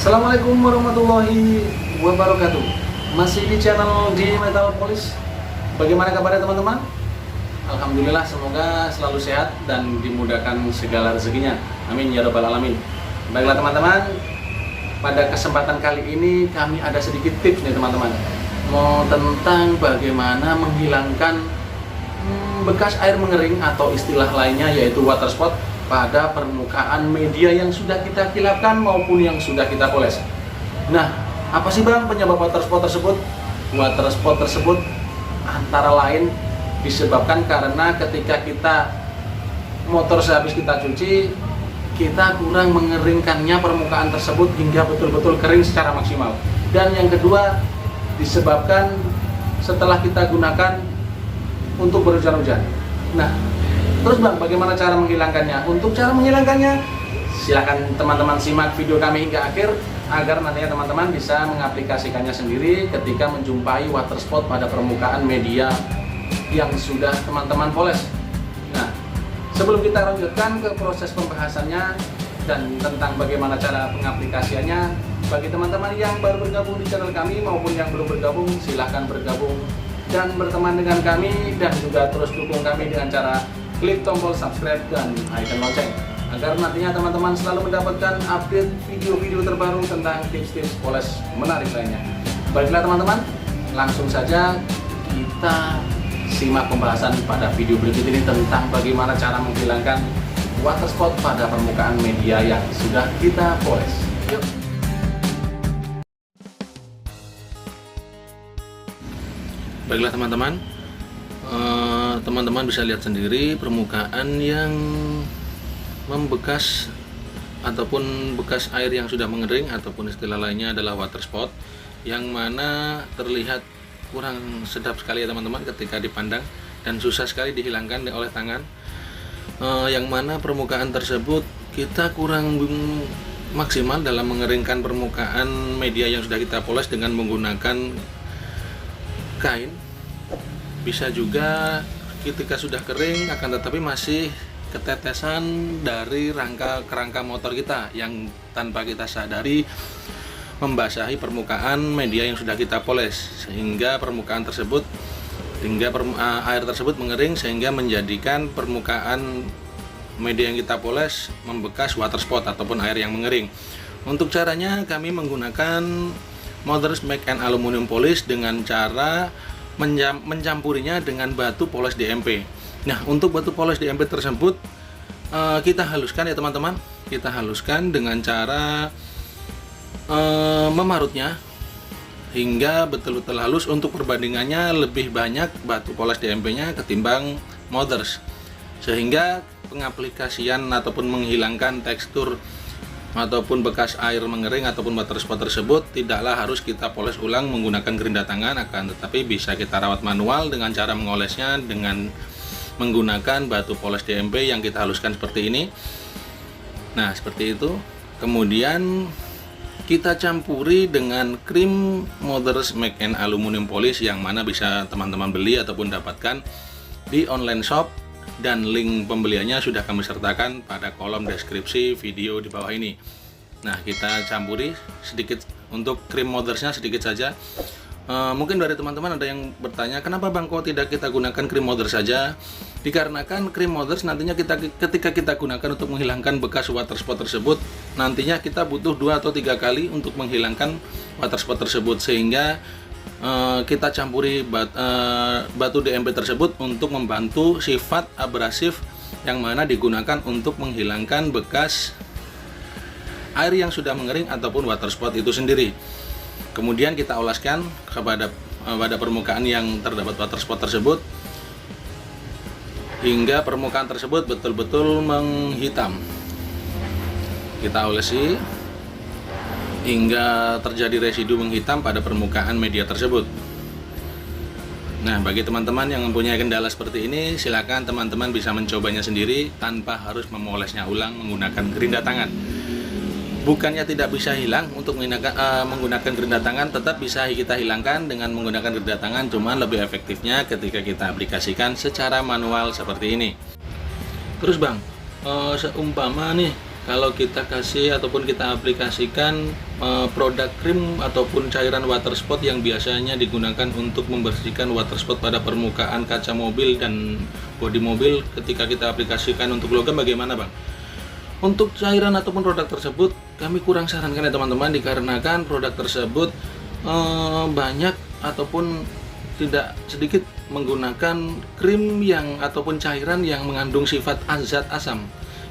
Assalamualaikum warahmatullahi wabarakatuh. Masih di channel di Metal Polish. Bagaimana kabarnya teman-teman? Alhamdulillah, semoga selalu sehat dan dimudahkan segala rezekinya. Amin ya rabbal alamin. Baiklah teman-teman, pada kesempatan kali ini kami ada sedikit tips nih teman-teman. Mau tentang bagaimana menghilangkan bekas air mengering atau istilah lainnya yaitu water spot pada permukaan media yang sudah kita kilapkan maupun yang sudah kita poles. Nah, apa sih bang penyebab water spot tersebut? Water spot tersebut antara lain disebabkan karena ketika kita motor sehabis kita cuci, kita kurang mengeringkannya permukaan tersebut hingga betul-betul kering secara maksimal. Dan yang kedua disebabkan setelah kita gunakan untuk berhujan-hujan. Nah, terus bang, bagaimana cara menghilangkannya? Untuk cara menghilangkannya, silahkan teman-teman simak video kami hingga akhir agar nantinya teman-teman bisa mengaplikasikannya sendiri ketika menjumpai water spot pada permukaan media yang sudah teman-teman poles. Nah, sebelum kita lanjutkan ke proses pembahasannya dan tentang bagaimana cara pengaplikasiannya, bagi teman-teman yang baru bergabung di channel kami maupun yang belum bergabung, silahkan bergabung dan berteman dengan kami, dan juga terus dukung kami dengan cara klik tombol subscribe dan icon lonceng agar nantinya teman-teman selalu mendapatkan update video-video terbaru tentang tips-tips poles menarik lainnya. Baiklah teman-teman, langsung saja kita simak pembahasan pada video berikut ini tentang bagaimana cara menghilangkan water spot pada permukaan media yang sudah kita poles. Yuk. Baiklah teman-teman, teman-teman bisa lihat sendiri permukaan yang membekas ataupun bekas air yang sudah mengering ataupun istilah lainnya adalah water spot, yang mana terlihat kurang sedap sekali ya teman-teman ketika dipandang dan susah sekali dihilangkan oleh tangan, yang mana permukaan tersebut kita kurang maksimal dalam mengeringkan permukaan media yang sudah kita poles dengan menggunakan kain. Bisa juga ketika sudah kering akan tetapi masih ketetesan dari kerangka motor kita yang tanpa kita sadari membasahi permukaan media yang sudah kita poles, sehingga permukaan tersebut air tersebut mengering sehingga menjadikan permukaan media yang kita poles membekas water spot ataupun air yang mengering. Untuk caranya kami menggunakan Mother's Make and Aluminium Polish dengan cara mencampurinya dengan batu poles DMP. Nah, untuk batu poles DMP tersebut kita haluskan ya teman-teman. Kita haluskan dengan cara memarutnya hingga betul-betul halus. Untuk perbandingannya lebih banyak batu poles DMP-nya ketimbang Mothers, sehingga pengaplikasian ataupun menghilangkan tekstur ataupun bekas air mengering ataupun water spot tersebut tidaklah harus kita poles ulang menggunakan gerinda tangan, akan tetapi bisa kita rawat manual dengan cara mengolesnya dengan menggunakan batu poles DMP yang kita haluskan seperti ini. Nah, seperti itu. Kemudian kita campuri dengan krim Mother's Make and Aluminium Polish yang mana bisa teman-teman beli ataupun dapatkan di online shop, dan link pembeliannya sudah kami sertakan pada kolom deskripsi video di bawah ini. Nah, kita campuri sedikit untuk krim Mothersnya sedikit saja. Mungkin dari teman-teman ada yang bertanya, kenapa bang kok tidak kita gunakan krim Mothers saja? Dikarenakan krim Mothers nantinya ketika kita gunakan untuk menghilangkan bekas water spot tersebut, nantinya kita butuh 2 atau 3 kali untuk menghilangkan water spot tersebut, sehingga kita campuri batu DMP tersebut untuk membantu sifat abrasif yang mana digunakan untuk menghilangkan bekas air yang sudah mengering ataupun water spot itu sendiri. Kemudian kita oleskan pada permukaan yang terdapat water spot tersebut hingga permukaan tersebut betul-betul menghitam. Kita olesi hingga terjadi residu menghitam pada permukaan media tersebut. Nah, bagi teman-teman yang mempunyai kendala seperti ini, silakan teman-teman bisa mencobanya sendiri tanpa harus memolesnya ulang menggunakan gerinda tangan. Bukannya tidak bisa hilang untuk menggunakan gerinda tangan, tetap bisa kita hilangkan dengan menggunakan gerinda tangan, cuman lebih efektifnya ketika kita aplikasikan secara manual seperti ini. Terus bang, seumpama nih kalau kita kasih ataupun kita aplikasikan produk krim ataupun cairan water spot yang biasanya digunakan untuk membersihkan water spot pada permukaan kaca mobil dan bodi mobil, ketika kita aplikasikan untuk logam bagaimana Bang? Untuk cairan ataupun produk tersebut kami kurang sarankan ya teman-teman, dikarenakan produk tersebut banyak ataupun tidak sedikit menggunakan krim yang ataupun cairan yang mengandung sifat zat asam,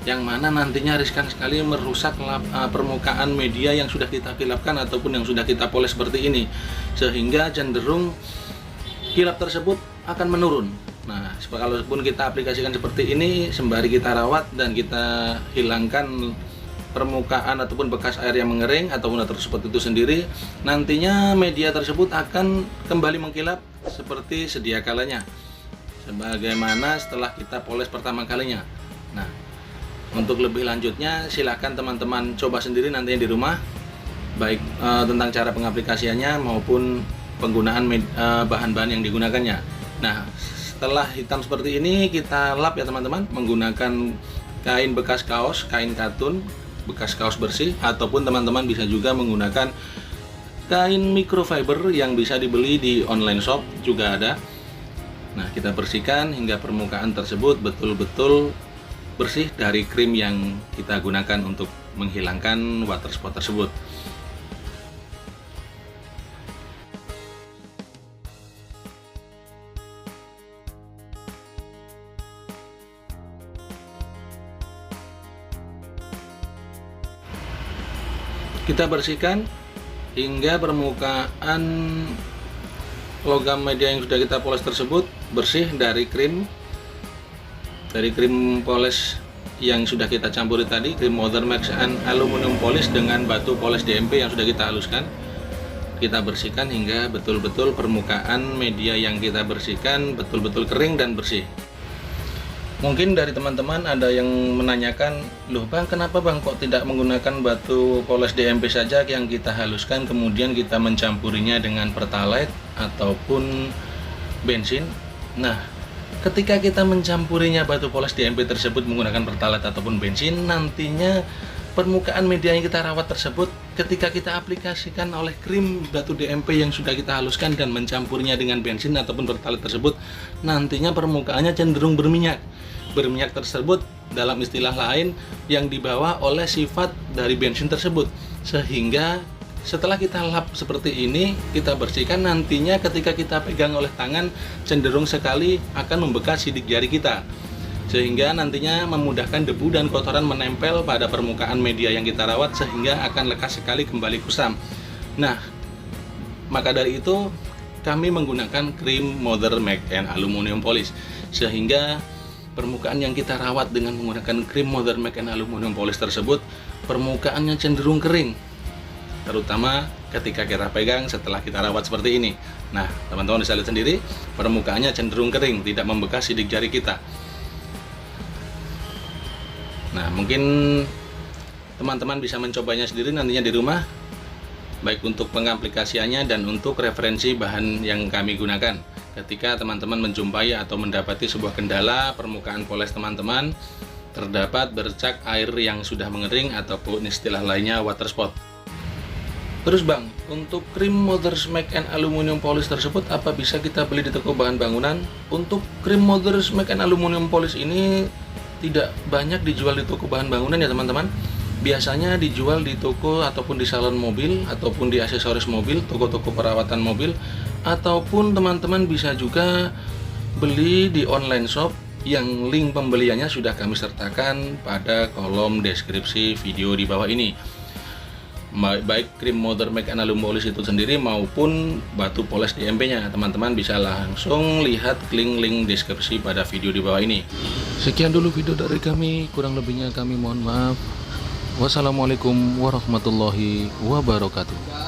yang mana nantinya riskan sekali merusak permukaan media yang sudah kita kilapkan ataupun yang sudah kita poles seperti ini, sehingga cenderung kilap tersebut akan menurun. Nah, kalaupun kita aplikasikan seperti ini sembari kita rawat dan kita hilangkan permukaan ataupun bekas air yang mengering ataupun water spot itu sendiri, nantinya media tersebut akan kembali mengkilap seperti sedia kalanya, sebagaimana setelah kita poles pertama kalinya. Nah, untuk lebih lanjutnya silakan teman-teman coba sendiri nantinya di rumah, baik tentang cara pengaplikasiannya maupun penggunaan bahan-bahan yang digunakannya. Nah, setelah hitam seperti ini kita lap ya teman-teman, menggunakan kain bekas kaos, kain katun bekas kaos bersih, ataupun teman-teman bisa juga menggunakan kain microfiber yang bisa dibeli di online shop juga ada. Nah, kita bersihkan hingga permukaan tersebut betul-betul bersih dari krim yang kita gunakan untuk menghilangkan water spot tersebut. Kita bersihkan hingga permukaan logam media yang sudah kita poles tersebut bersih dari krim poles yang sudah kita campuri tadi, krim Mother Max and Aluminium Polish dengan batu poles DMP yang sudah kita haluskan. Kita bersihkan hingga betul-betul permukaan media yang kita bersihkan betul-betul kering dan bersih. Mungkin dari teman-teman ada yang menanyakan, loh Bang, kenapa Bang kok tidak menggunakan batu poles DMP saja yang kita haluskan kemudian kita mencampurinya dengan pertalite ataupun bensin? Nah, ketika kita mencampurinya batu poles DMP tersebut menggunakan pertalite ataupun bensin, nantinya permukaan media yang kita rawat tersebut ketika kita aplikasikan oleh krim batu DMP yang sudah kita haluskan dan mencampurnya dengan bensin ataupun pertalite tersebut, nantinya permukaannya cenderung berminyak. Berminyak tersebut dalam istilah lain yang dibawa oleh sifat dari bensin tersebut, sehingga setelah kita lap seperti ini, kita bersihkan, nantinya ketika kita pegang oleh tangan cenderung sekali akan membekas sidik jari kita, sehingga nantinya memudahkan debu dan kotoran menempel pada permukaan media yang kita rawat, sehingga akan lekas sekali kembali kusam. Nah, maka dari itu kami menggunakan krim Mother Max and Aluminium Polish, sehingga permukaan yang kita rawat dengan menggunakan krim Mother Max and Aluminium Polish tersebut permukaannya cenderung kering, terutama ketika kita pegang setelah kita rawat seperti ini. Nah, teman-teman bisa lihat sendiri, permukaannya cenderung kering, tidak membekas sidik jari kita. Nah, mungkin teman-teman bisa mencobanya sendiri nantinya di rumah, baik untuk pengaplikasiannya dan untuk referensi bahan yang kami gunakan. Ketika teman-teman menjumpai atau mendapati sebuah kendala permukaan poles teman-teman terdapat bercak air yang sudah mengering ataupun istilah lainnya water spot. Terus Bang, untuk krim Mother Max and Aluminium Polish tersebut apa bisa kita beli di toko bahan bangunan? Untuk krim Mother Max and Aluminium Polish ini tidak banyak dijual di toko bahan bangunan ya teman-teman. Biasanya dijual di toko ataupun di salon mobil ataupun di aksesoris mobil, toko-toko perawatan mobil, ataupun teman-teman bisa juga beli di online shop yang link pembeliannya sudah kami sertakan pada kolom deskripsi video di bawah ini. Baik krim Mother Max and Aluminium Polish itu sendiri maupun batu poles DMP-nya, teman-teman bisa langsung lihat link deskripsi pada video di bawah ini. Sekian dulu video dari kami, kurang lebihnya kami mohon maaf. Wassalamualaikum warahmatullahi wabarakatuh.